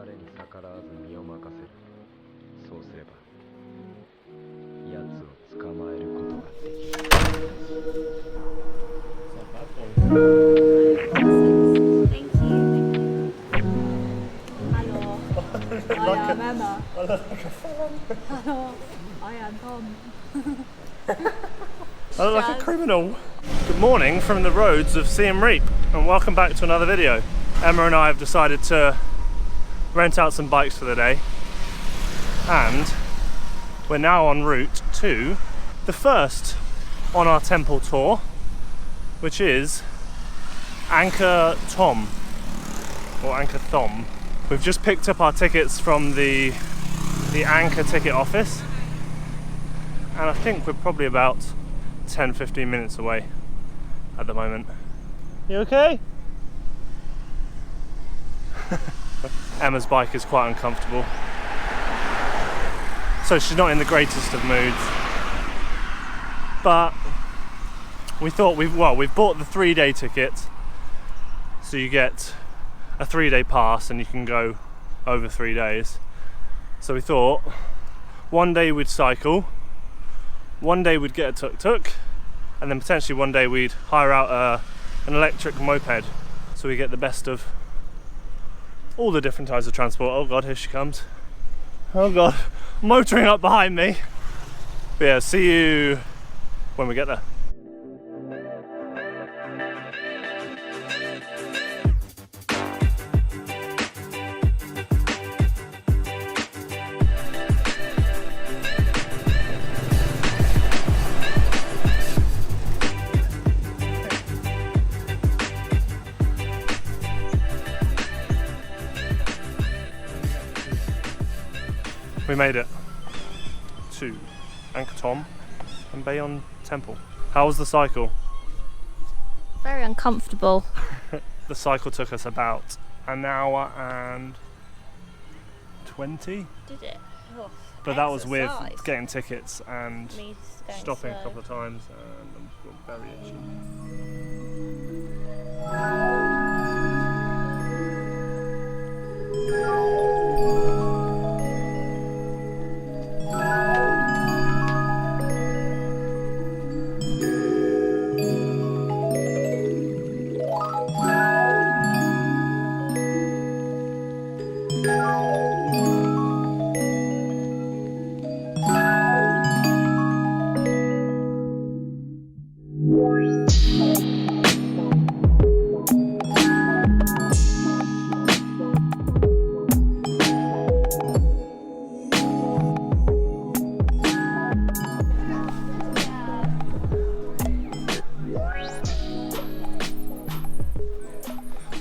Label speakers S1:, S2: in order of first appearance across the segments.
S1: れに逆らわず身を任せる。そうすれば奴を捕まえることができる。
S2: Thank you. Hello. I am Emma. Hello. I am Thom.
S3: I look like a criminal. Good morning from the roads of Siem Reap and welcome back to another video. Emma and I have decided to rent out some bikes for the day and we're now en route to the first on our temple tour, which is Angkor Thom or Angkor Thom. We've just picked up our tickets from the Angkor ticket office and I think we're probably about 10-15 minutes away at the moment. You okay? Emma's bike is quite uncomfortable, so she's not in the greatest of moods. But we thought we've bought the 3-day ticket, so you get a 3-day pass and you can go over 3 days. So we thought one day we'd cycle, one day we'd get a tuk-tuk, and then potentially one day we'd hire out an electric moped, so we get the best of all the different types of transport. Oh god, here she comes. Oh god, motoring up behind me. But yeah, see you when we get there. We made it to Angkor Thom and Bayon Temple. How was the cycle?
S2: Very uncomfortable.
S3: The cycle took us about an hour and 20.
S2: Did it? Oh,
S3: but that was with
S2: exercise.
S3: getting tickets and
S2: Me going
S3: stopping
S2: slow.
S3: a couple of times, and I'm just very itchy.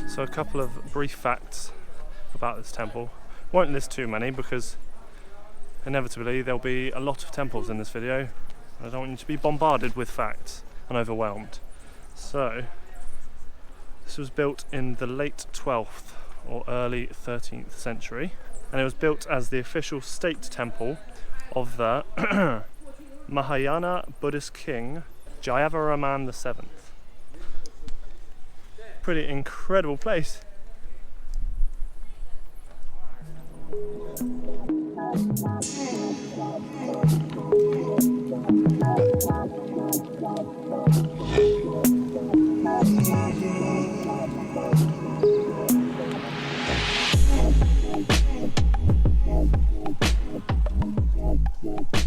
S3: So a couple of brief facts about this temple. Won't list too many because inevitably there'll be a lot of temples in this video. I don't want you to be bombarded with facts and overwhelmed. So this was built in the late 12th or early 13th century, and it was built as the official state temple of the Mahayana Buddhist king Jayavarman VII. Pretty incredible place.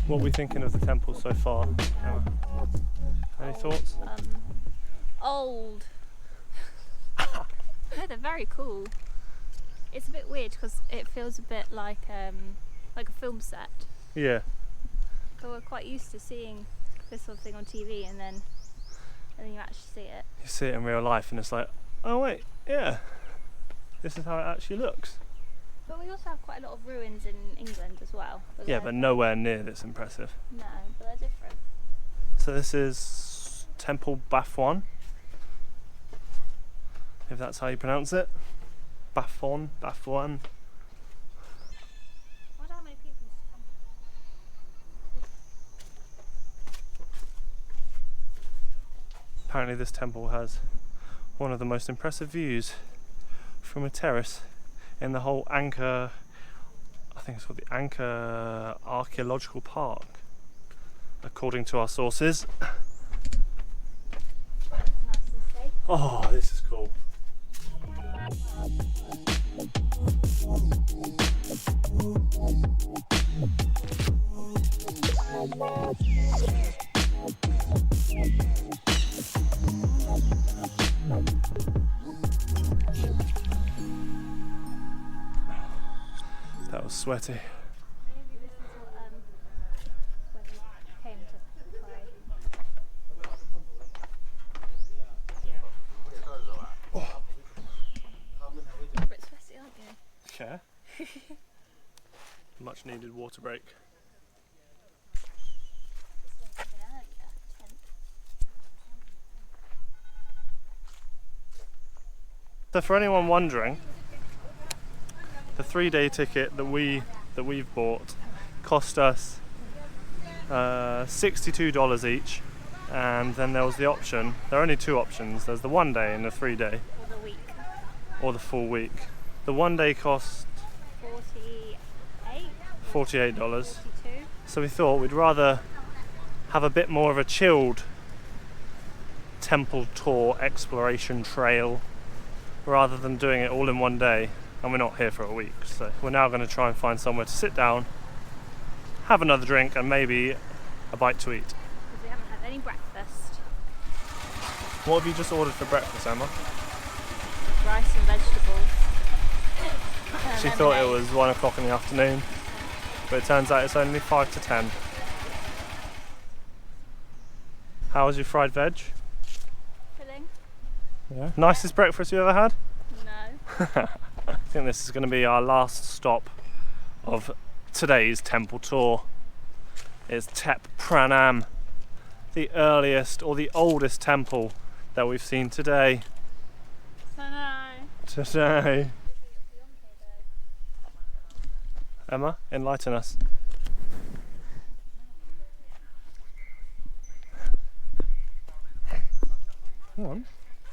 S3: What are we thinking of the temple so far, Emma? Any thoughts?
S2: Old. No, they're very cool. It's a bit weird because it feels a bit like a film set.
S3: Yeah.
S2: But we're quite used to seeing this sort of thing on TV, and then you actually see it.
S3: You see it in real life and it's like, oh wait, yeah, this is how it actually looks.
S2: But we also have quite a lot of ruins in England as well.
S3: Yeah, but nowhere near this impressive.
S2: No, but they're different.
S3: So this is Temple Bayon, if that's how you pronounce it. Bayon.
S2: I wonder how many people come.
S3: Apparently this temple has one of the most impressive views from a terrace in the whole Angkor, I think it's called the Angkor Archaeological Park, according to our sources. Oh, this is cool. That was sweaty.
S2: Maybe this is what when we came to try. You're a bit sweaty, aren't you?
S3: Yeah. Much needed water break.
S2: This was even earlier, 10th.
S3: So for anyone wondering, the 3-day ticket that we've bought cost us $62 each, and then there was the option. There are only two options. There's the 1 day and the 3-day,
S2: Or the week.
S3: or the full week. The 1 day cost
S2: 48.
S3: $48.
S2: 42.
S3: So we thought we'd rather have a bit more of a chilled temple tour exploration trail rather than doing it all in 1 day, and we're not here for a week. So we're now going to try and find somewhere to sit down, have another drink and maybe a bite to eat.
S2: Because we haven't had any breakfast.
S3: What have you just ordered for breakfast, Emma?
S2: Rice and vegetables.
S3: She thought it was 1 o'clock in the afternoon, but it turns out it's only 5 to 10. How was your fried veg?
S2: Filling?
S3: Yeah. Nicest breakfast you ever had?
S2: No.
S3: I think this is going to be our last stop of today's temple tour. It's Ta Prohm, the earliest or the oldest temple that we've seen today. Today. Emma, enlighten us. Come on,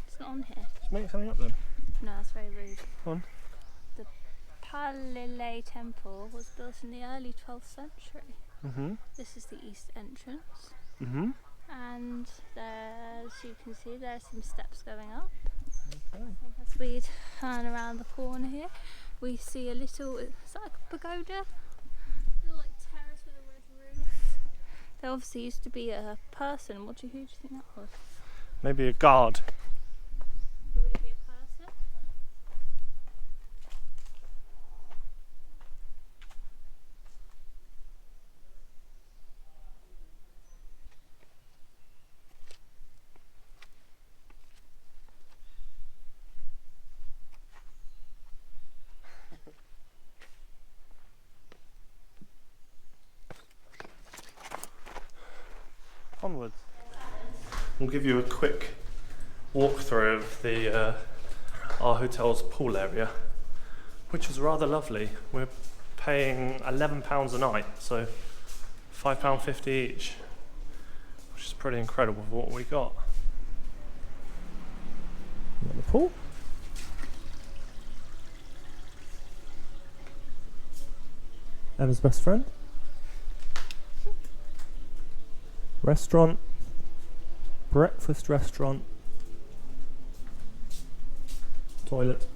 S2: It's not on here.
S3: just make something up then.
S2: No, that's very rude.
S3: Come on.
S2: The Palile Temple was built in the early 12th century. This is the east entrance. And there, as you can see, there are some steps going up.
S3: Okay.
S2: As we turn around the corner here, we see a little, is that like a pagoda? Little like terrace with a red roof. There obviously used to be a person. Who do you think that was?
S3: Maybe a guard.
S2: Would it be a person?
S3: Onwards. We'll give you a quick walkthrough of the our hotel's pool area, which is rather lovely. We're paying £11 a night, so £5.50 each, which is pretty incredible for what we got. You got the pool. Emma's best friend. Restaurant. Breakfast restaurant. Toilet.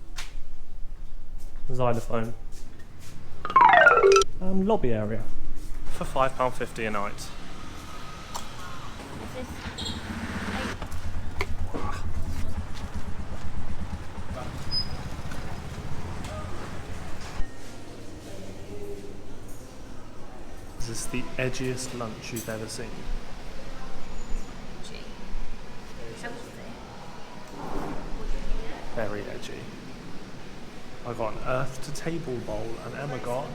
S3: Xylophone. And lobby area. For £5.50 a night. Is this the edgiest lunch you've ever seen? Very edgy. I got an earth to table bowl and Emma got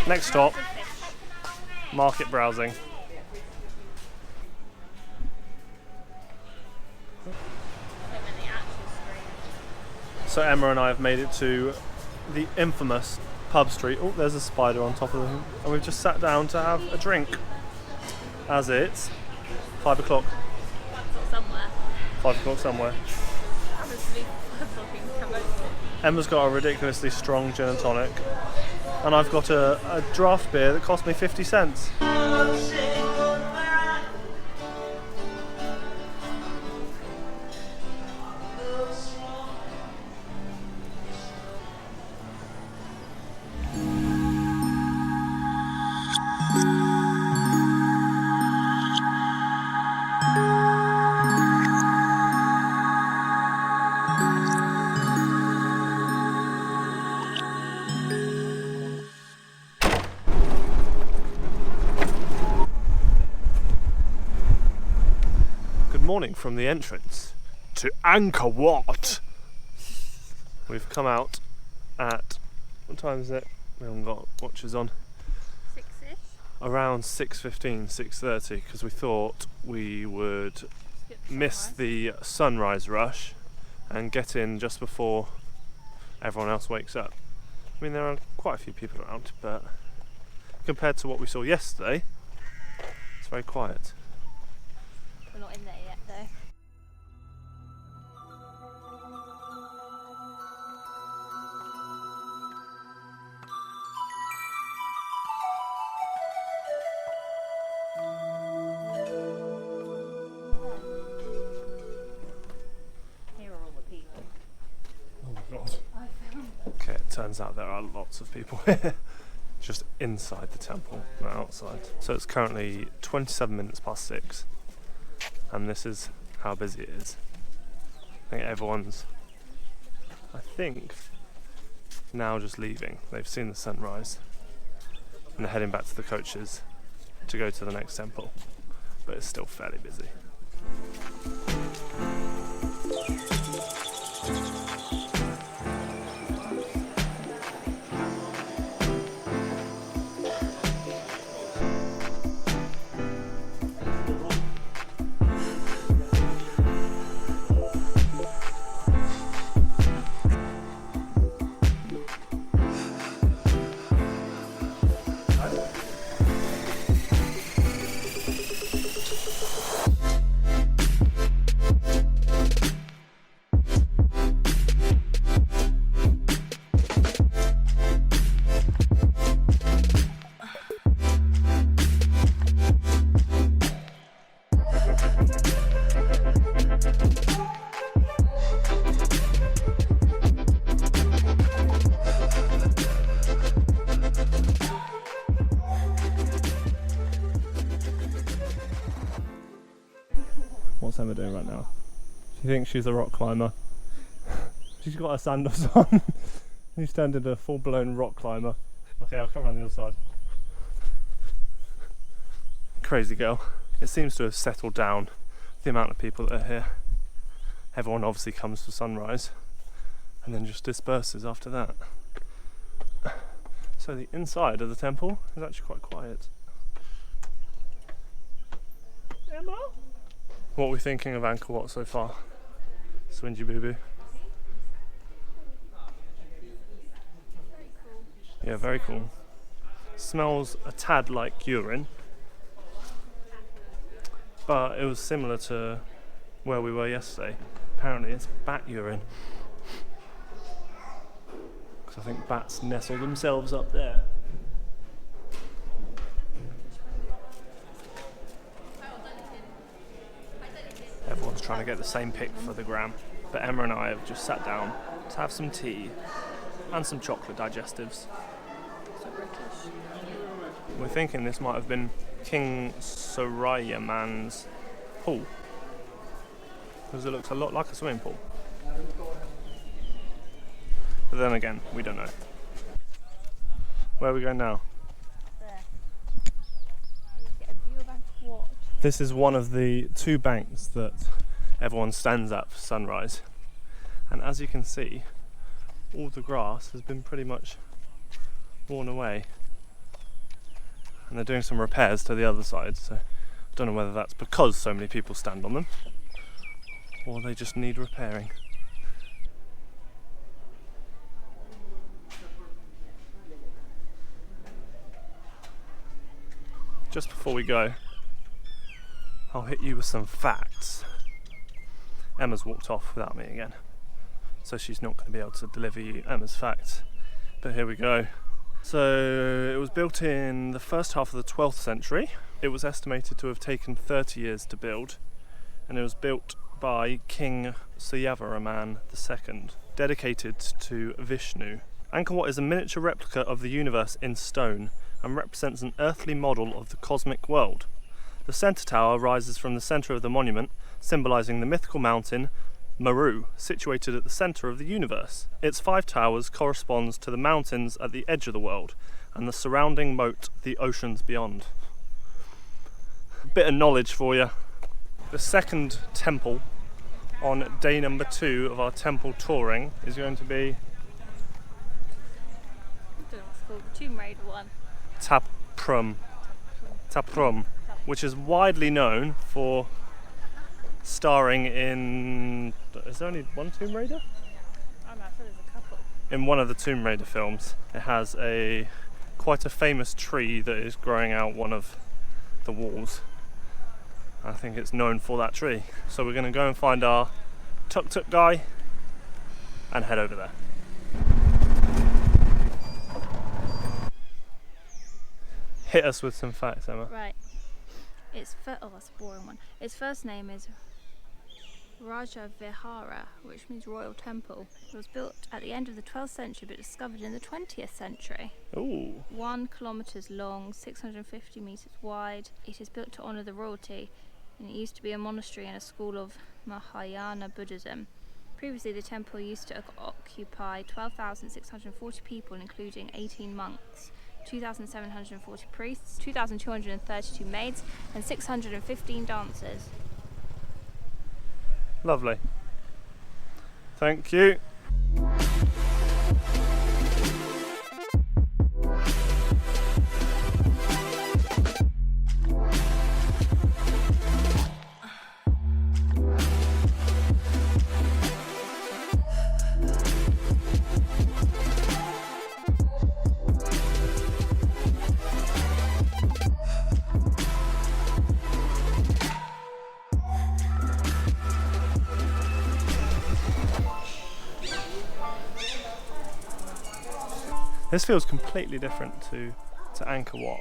S3: next stop, market browsing. So Emma and I have made it to the infamous pub street. Oh, there's a spider on top of them. And we've just sat down to have a drink. as it's 5 o'clock.
S2: Somewhere.
S3: 5 o'clock somewhere.
S2: Obviously, 5 o'clock in Cambodia.
S3: Emma's got a ridiculously strong gin and tonic, and I've got a draft beer that cost me 50 cents. Morning from the entrance to Angkor Wat. We've come out at, what time is it? We haven't got watches on.
S2: 6ish.
S3: Around 6:15, 6:30, because we thought we would miss the sunrise rush and get in just before everyone else wakes up. I mean, there are quite a few people around, but compared to what we saw yesterday, it's very quiet.
S2: We're not in there yet though. Here are all the people.
S3: Oh my god. Okay, it turns out there are lots of people here. Just inside the temple, not outside. So it's currently 27 minutes past 6. And this is how busy it is. I think everyone's, now just leaving. They've seen the sunrise and they're heading back to the coaches to go to the next temple, but it's still fairly busy. What's Emma doing right now? She thinks she's a rock climber. She's got her sandals on. She's turned into a full-blown rock climber. Okay, I'll come around the other side. Crazy girl. It seems to have settled down, the amount of people that are here. Everyone obviously comes for sunrise and then just disperses after that. So the inside of the temple is actually quite quiet. Emma? What are we thinking of Angkor Wat so far? Swingy Boo Boo.
S2: Very cool.
S3: Yeah, very cool. Smells a tad like urine, but it was similar to where we were yesterday. Apparently it's bat urine, because I think bats nestle themselves up there. Everyone's trying to get the same pic for the gram, but Emma and I have just sat down to have some tea and some chocolate digestives.
S2: So British.
S3: We're thinking this might have been King Sorayaman's pool, because it looks a lot like a swimming pool. But then again, we don't know. Where are we going now?
S2: There. Let's get a view of Angkor Wat.
S3: This is one of the two banks that everyone stands at for sunrise. And as you can see, all the grass has been pretty much worn away. And they're doing some repairs to the other side, so I don't know whether that's because so many people stand on them or they just need repairing. Just before we go, I'll hit you with some facts. Emma's walked off without me again, so she's not going to be able to deliver you Emma's facts. But here we go. So it was built in the first half of the 12th century. It was estimated to have taken 30 years to build, and it was built by King Suyavaraman II, dedicated to Vishnu. Angkor Wat is a miniature replica of the universe in stone and represents an earthly model of the cosmic world. The centre tower rises from the centre of the monument, symbolising the mythical mountain Meru, situated at the centre of the universe. Its 5 towers corresponds to the mountains at the edge of the world, and the surrounding moat the oceans beyond. Bit of knowledge for you. The second temple on day number 2 of our temple touring is going to be
S2: I don't know what's called, the Tomb Raider one.
S3: Ta Prohm. Ta Prohm, which is widely known for starring in... Is there only one Tomb Raider?
S2: I don't know, I thought there's a couple.
S3: In one of the Tomb Raider films, it has quite a famous tree that is growing out one of the walls. I think it's known for that tree. So we're going to go and find our tuk-tuk guy and head over there. Hit us with some facts, Emma.
S2: Right. That's a boring one. Its first name is Raja Vihara, which means royal temple. It was built at the end of the 12th century but discovered in the 20th century.
S3: Ooh.
S2: 1 kilometres long, 650 metres wide. It is built to honour the royalty, and it used to be a monastery and a school of Mahayana Buddhism. Previously, the temple used to occupy 12,640 people, including 18 monks, 2,740 priests, 2,232 maids, and 615 dancers.
S3: Lovely. Thank you. This feels completely different to Angkor Wat.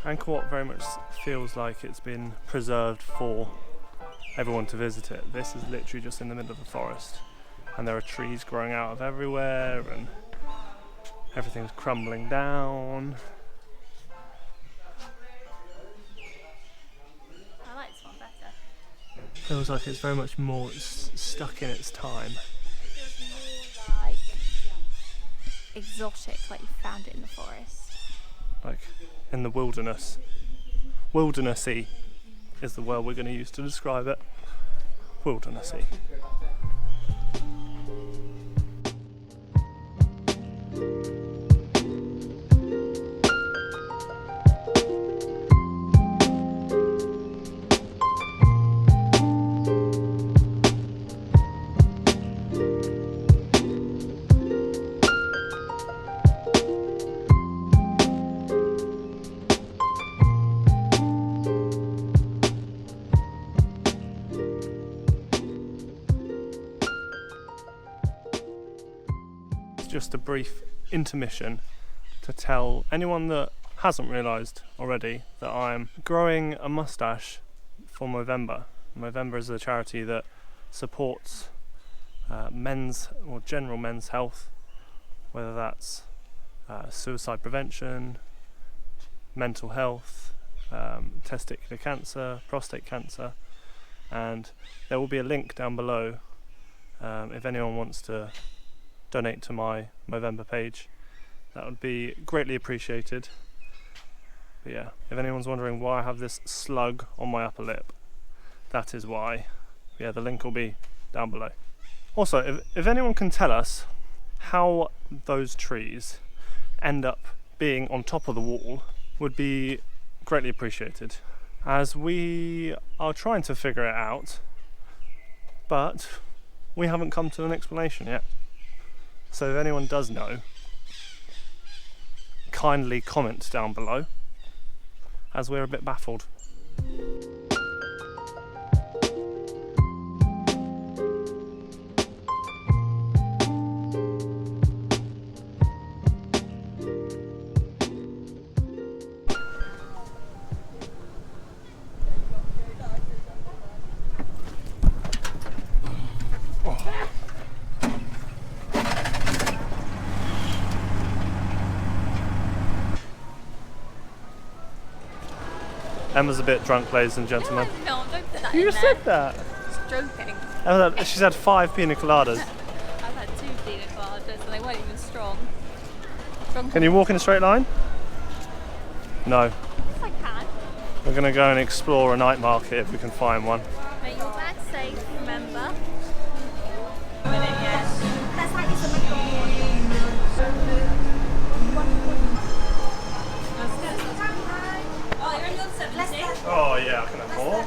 S3: Angkor Wat very much feels like it's been preserved for everyone to visit it. This is literally just in the middle of the forest, and there are trees growing out of everywhere, and everything's crumbling down.
S2: I like this one better.
S3: Feels like it's very much more stuck in its time.
S2: It feels more like exotic, like you found it in the forest.
S3: Like in the wilderness. Wildernessy is the word we're going to use to describe it. Wildernessy. Just a brief intermission to tell anyone that hasn't realised already that I'm growing a moustache for Movember. Movember is a charity that supports men's or general men's health, whether that's suicide prevention, mental health, testicular cancer, prostate cancer, and there will be a link down below if anyone wants to donate to my Movember page. That would be greatly appreciated. But yeah, if anyone's wondering why I have this slug on my upper lip, that is why. Yeah, the link will be down below. Also, if anyone can tell us how those trees end up being on top of the wall, would be greatly appreciated, as we are trying to figure it out, but we haven't come to an explanation yet. So if anyone does know, kindly comment down below, as we're a bit baffled. Emma's a bit drunk, ladies and gentlemen.
S2: No, don't put that
S3: You
S2: in
S3: just
S2: there.
S3: said that.
S2: It's joking.
S3: She's had 5 pina coladas.
S2: I've had 2 pina coladas and they weren't even strong.
S3: Can you walk in a straight line? No.
S2: Yes, I can.
S3: We're going to go and explore a night market if we can find one.
S2: Make your bag safe, remember.
S3: Oh yeah, I can have more.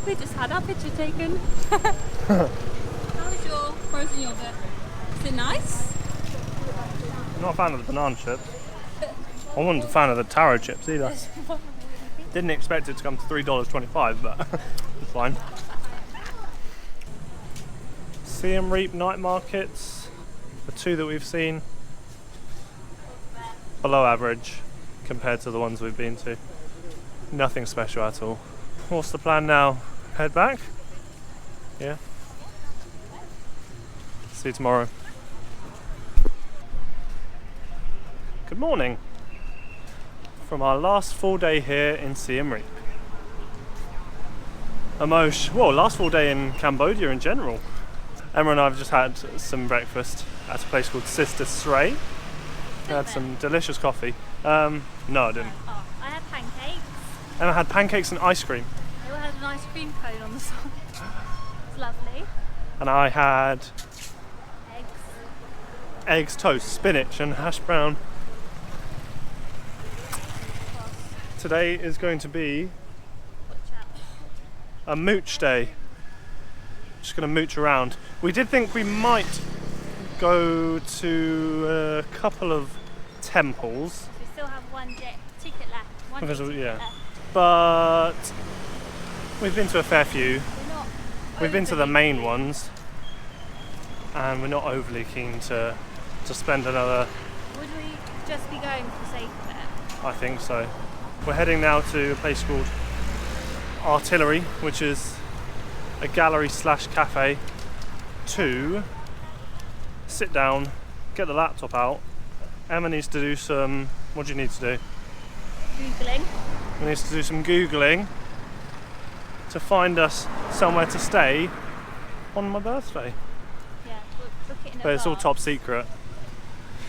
S2: We just had our picture taken. How's your frozen yogurt? Is it nice?
S3: I'm not a fan of the banana chips. I wasn't a fan of the taro chips either. Didn't expect it to come to $3.25, but it's fine. Siem Reap night markets, the 2 that we've seen, below average compared to the ones we've been to. Nothing special at all. What's the plan now? Head back? Yeah? See you tomorrow. Good morning from our last full day here in Siem Reap. Last full day in Cambodia in general. Emma and I have just had some breakfast at a place called Sister Sray. We had some delicious coffee. No, I didn't.
S2: Oh, I had pancakes.
S3: Emma had pancakes and ice cream.
S2: They all had an ice cream cone on the side. It's lovely.
S3: And I had
S2: Eggs.
S3: eggs, toast, spinach and hash brown. Today is going to be
S2: Watch out.
S3: a mooch day. Just going to mooch around. We did think we might go to a couple of temples.
S2: We still have one ticket left. One
S3: Because
S2: ticket
S3: yeah.
S2: left.
S3: But we've been to a fair few.
S2: We're not
S3: We've been to the
S2: overly
S3: main
S2: keen.
S3: ones, and we're not overly keen to spend another.
S2: Would we just be going for the sake of it?
S3: I think so. We're heading now to a place called Artillery, which is a gallery / cafe to sit down, get the laptop out. Emma needs to do some. What do you need to do?
S2: Googling.
S3: We need to do some Googling to find us somewhere to stay on my birthday.
S2: Yeah, book it in
S3: But it's all
S2: advance.
S3: top secret.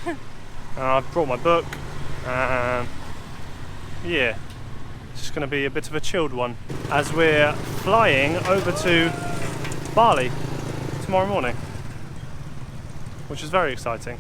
S3: And I've brought my book, and yeah, it's just going to be a bit of a chilled one as we're flying over to Bali tomorrow morning, which is very exciting.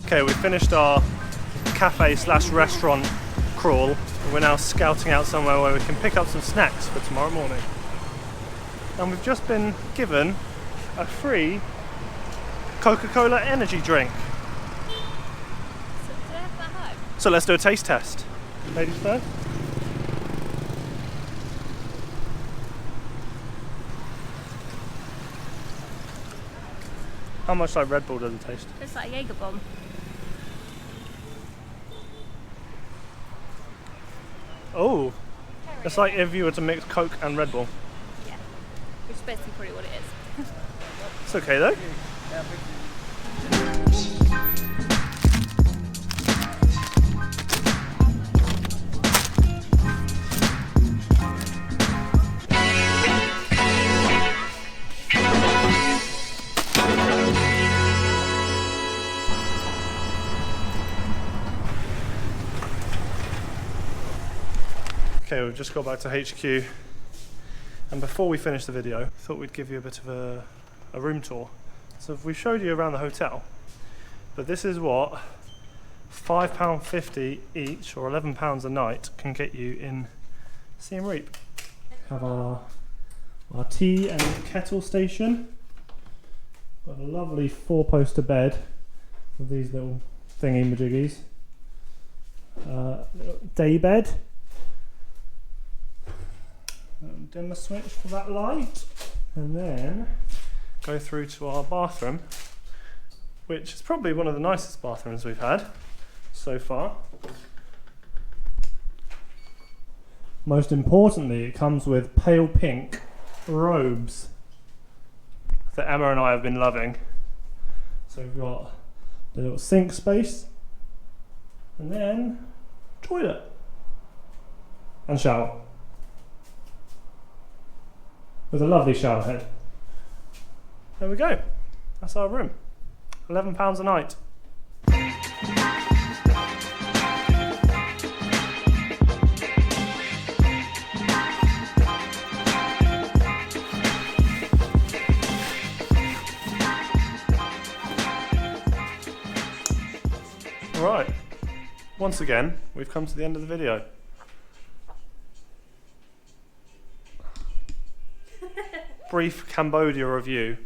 S3: Okay, we finished our cafe / restaurant crawl, and we're now scouting out somewhere where we can pick up some snacks for tomorrow morning. And we've just been given a free Coca-Cola energy drink.
S2: So do they have that at home?
S3: So let's do a taste test. Ladies first. How much like Red Bull does it taste?
S2: It's like a Jaeger bomb.
S3: Oh, it's like if you were to mix Coke and Red Bull.
S2: Yeah, which is basically probably what it is.
S3: It's okay though. Okay, we've just got back to HQ, and before we finish the video, I thought we'd give you a bit of a room tour. So we showed you around the hotel, but this is what £5.50 each, or £11 a night, can get you in Siem Reap. Have our tea and kettle station. Got a lovely 4-poster bed with these little thingy-majiggies. day bed. Dimmer switch for that light, and then go through to our bathroom, which is probably one of the nicest bathrooms we've had so far. Most importantly, it comes with pale pink robes that Emma and I have been loving. So we've got the little sink space, and then toilet and shower with a lovely shower head. There we go. That's our room. £11 a night. Right, once again, we've come to the end of the video. Brief Cambodia review.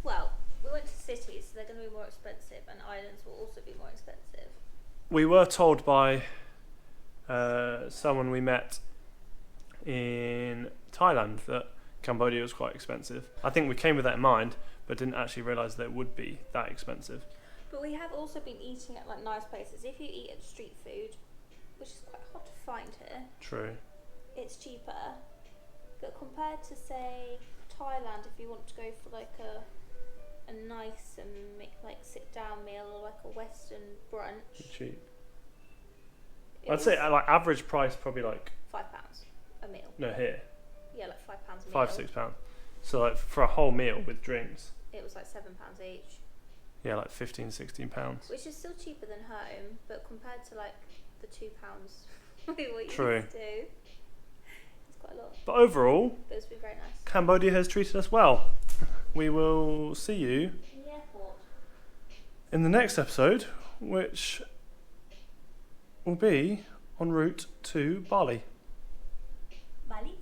S2: Well, we went to cities, so they're going to be more expensive, and islands will also be more expensive.
S3: We were told by someone we met in Thailand that Cambodia was quite expensive. I think we came with that in mind, but didn't actually realise that it would be that expensive.
S2: But we have also been eating at like nice places. If you eat at street food, which is quite hard to find here,
S3: True.
S2: it's cheaper. But compared to say Thailand, if you want to go for like a nice and like sit down meal or like a Western brunch,
S3: Cheap. I'd say like average price probably like
S2: £5 a meal.
S3: no here
S2: Yeah, like £5 a meal.
S3: £5-6. So like for a whole meal with drinks,
S2: It was like £7 each.
S3: yeah, like £15-16.
S2: Which is still cheaper than home, but compared to like the £2 we were used
S3: True.
S2: to, it's quite a lot.
S3: But overall,
S2: But it's been very nice.
S3: Cambodia has treated us well. We will see you
S2: In the airport.
S3: in the next episode, which will be en route to Bali.
S2: Bali.